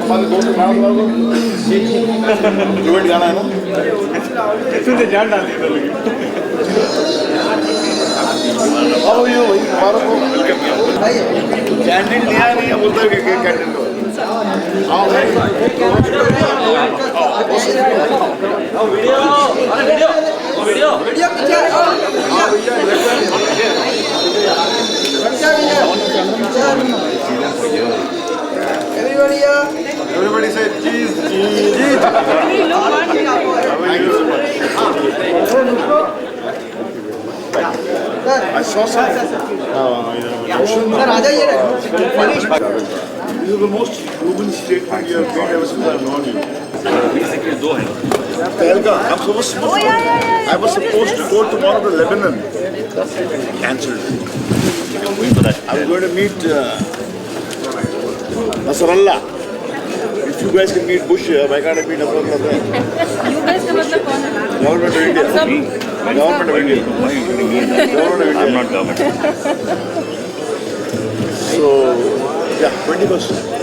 हमारे दोस्त इवेंट जाना है ना सुनते जान डाल आओ ये भाई हमारा को कैंटीन लिया नहीं है बोलते हैं कि कैंटीन को आओ भाई वीडियो पीछे Everybody say cheese, cheese. I saw some. This is the most human statement you have made ever since I've known you. Basically, दो हैं. I was supposed to go tomorrow to Lebanon. Cancelled. I'm going to meet Nasrallah. If you guys can meet Bush here, why can't I meet Nasrallah there? You guys का मतलब कौन है? Government of India. Government of India. Government of India. I'm not government. So, yeah, 21st.